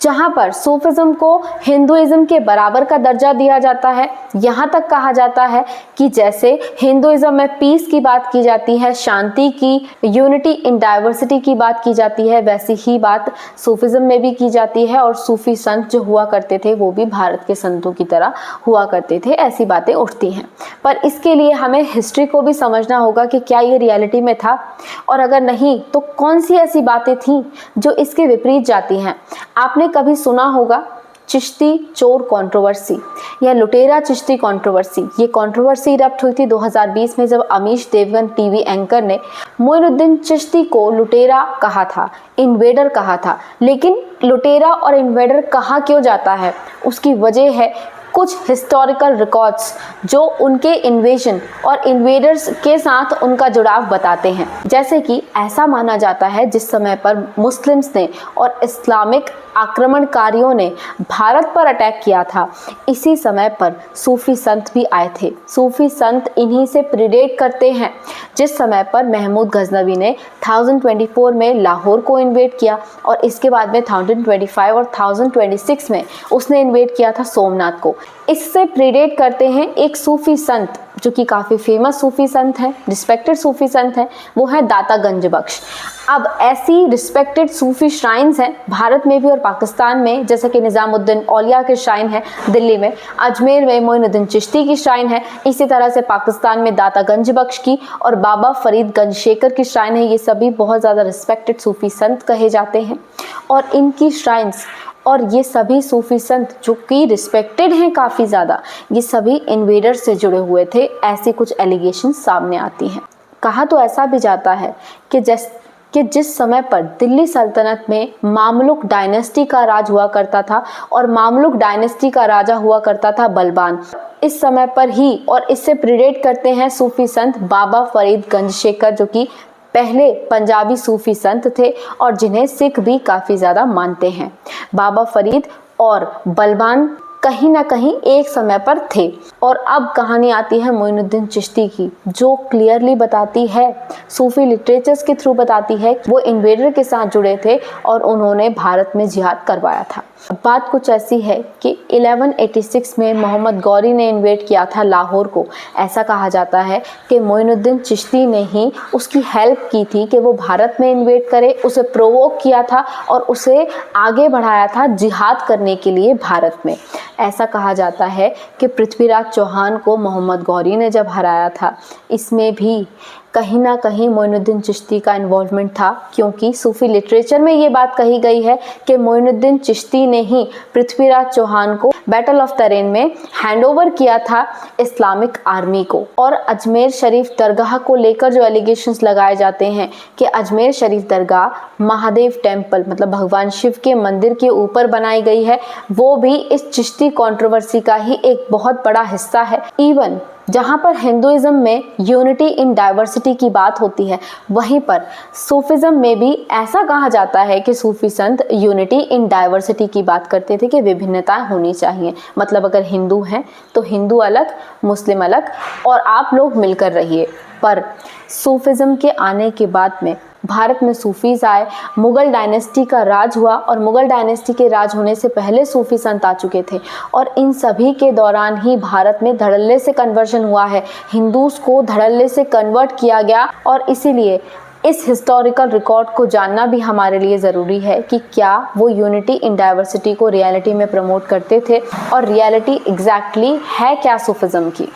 जहां पर सूफिज्म को हिंदुइज्म के बराबर का दर्जा दिया जाता है। यहां तक कहा जाता है कि जैसे हिंदुइज्म में पीस की बात की जाती है, शांति की, यूनिटी इन डाइवर्सिटी की बात की जाती है, वैसी ही बात सूफिज्म में भी की जाती है। और सूफी संत जो हुआ करते थे वो भी भारत के संतों की तरह हुआ करते थे, ऐसी बातें उठती हैं। पर इसके लिए हमें हिस्ट्री को भी समझना होगा कि क्या ये रियलिटी में था, और अगर नहीं तो कौन सी ऐसी बातें थीं जो इसके विपरीत जाती हैं। आपने कभी सुना होगा चिश्ती चोर कंट्रोवर्सी या लुटेरा चिश्ती कंट्रोवर्सी। ये कंट्रोवर्सी इरप्ट हुई थी 2020 में, जब अमीश देवगन टीवी एंकर ने मोइनुद्दीन चिश्ती को लुटेरा कहा था, इन्वेडर कहा था। लेकिन लुटेरा और इन्वेडर कहा क्यों जाता है, उसकी वजह है कुछ हिस्टोरिकल रिकॉर्ड्स जो उनके इन्वेजन और इन्वेडर्स के साथ उनका जुड़ाव बताते हैं। जैसे कि ऐसा माना जाता है जिस समय पर मुस्लिम्स ने और इस्लामिक आक्रमणकारियों ने भारत पर अटैक किया था, इसी समय पर सूफी संत भी आए थे। सूफी संत इन्हीं से प्रीडेट करते हैं। जिस समय पर महमूद गजनवी ने 1024 में लाहौर को इन्वेड किया और इसके बाद में 1025 और 1026 में उसने इन्वेड किया था सोमनाथ को। इससे प्रीडेट करते हैं एक सूफी संत जो कि काफ़ी फेमस सूफी संत हैं, रिस्पेक्टेड सूफी संत हैं, वो है दाता गंज बख्श। अब ऐसी रिस्पेक्टेड सूफी श्राइन्स हैं भारत में भी और पाकिस्तान में, जैसे कि निज़ामुद्दीन औलिया की श्राइन है दिल्ली में, अजमेर में मोइनुद्दीन चिश्ती की श्राइन है, इसी तरह से पाकिस्तान में दाता गंज बख्श की और बाबा फरीद गंज शेकर की श्राइन है। ये सभी बहुत ज़्यादा रिस्पेक्टेड सूफी संत कहे जाते हैं और इनकी श्राइन्स और ये सभी सूफी संत जो कि रिस्पेक्टेड हैं काफ़ी ज़्यादा, ये सभी इन्वेडर से जुड़े हुए थे, ऐसी कुछ एलिगेशन सामने आती हैं। कहा तो ऐसा भी जाता है कि जिस समय पर दिल्ली सल्तनत में मामलुक डायनेस्टी का राज हुआ करता था और मामलुक डायनेस्टी का राजा हुआ करता था बलबान, इस समय पर ही और इससे प्रीडेट करते हैं सूफी संत बाबा फरीद गंज शेकर, जो कि पहले पंजाबी सूफी संत थे और जिन्हें सिख भी काफ़ी ज़्यादा मानते हैं। बाबा फरीद और बलबान कहीं ना कहीं एक समय पर थे। और अब कहानी आती है मोइनुद्दीन चिश्ती की, जो क्लियरली बताती है, सूफी लिटरेचर्स के थ्रू बताती है कि वो इन्वेडर के साथ जुड़े थे और उन्होंने भारत में जिहाद करवाया था। बात कुछ ऐसी है कि 1186 में मोहम्मद गौरी ने इन्वेड किया था लाहौर को। ऐसा कहा जाता है कि मोइनुद्दीन चिश्ती ने ही उसकी हेल्प की थी कि वो भारत में इन्वेड करे, उसे प्रोवोक किया था और उसे आगे बढ़ाया था जिहाद करने के लिए भारत में। ऐसा कहा जाता है कि पृथ्वीराज चौहान को मोहम्मद गौरी ने जब हराया था, इसमें भी कहीं ना कहीं मोइनुद्दीन चिश्ती का इन्वॉल्वमेंट था, क्योंकि सूफी लिटरेचर में ये बात कही गई है कि मोइनुद्दीन चिश्ती ने ही पृथ्वीराज चौहान को बैटल ऑफ तरेन में हैंडओवर किया था इस्लामिक आर्मी को। और अजमेर शरीफ दरगाह को लेकर जो एलिगेशंस लगाए जाते हैं कि अजमेर शरीफ दरगाह महादेव टेम्पल मतलब भगवान शिव के मंदिर के ऊपर बनाई गई है, वो भी इस चिश्ती कंट्रोवर्सी का ही एक बहुत बड़ा हिस्सा है। इवन जहाँ पर हिंदुइज्म में यूनिटी इन डाइवर्सिटी की बात होती है, वहीं पर सूफिज्म में भी ऐसा कहा जाता है कि सूफी संत यूनिटी इन डाइवर्सिटी की बात करते थे कि विभिन्नताएं होनी चाहिए। मतलब अगर हिंदू हैं तो हिंदू अलग, मुस्लिम अलग और आप लोग मिलकर रहिए। पर सूफिज्म के आने के बाद में भारत में सूफीज आए, मुगल डायनेस्टी का राज हुआ और मुगल डायनेस्टी के राज होने से पहले सूफी संत आ चुके थे और इन सभी के दौरान ही भारत में धड़ल्ले से कन्वर्जन हुआ है, हिंदूज को धड़ल्ले से कन्वर्ट किया गया। और इसीलिए इस हिस्टोरिकल रिकॉर्ड को जानना भी हमारे लिए ज़रूरी है कि क्या वो यूनिटी इन डाइवर्सिटी को रियलिटी में प्रमोट करते थे और रियलिटी एग्जैक्टली है क्या सूफिज्म की।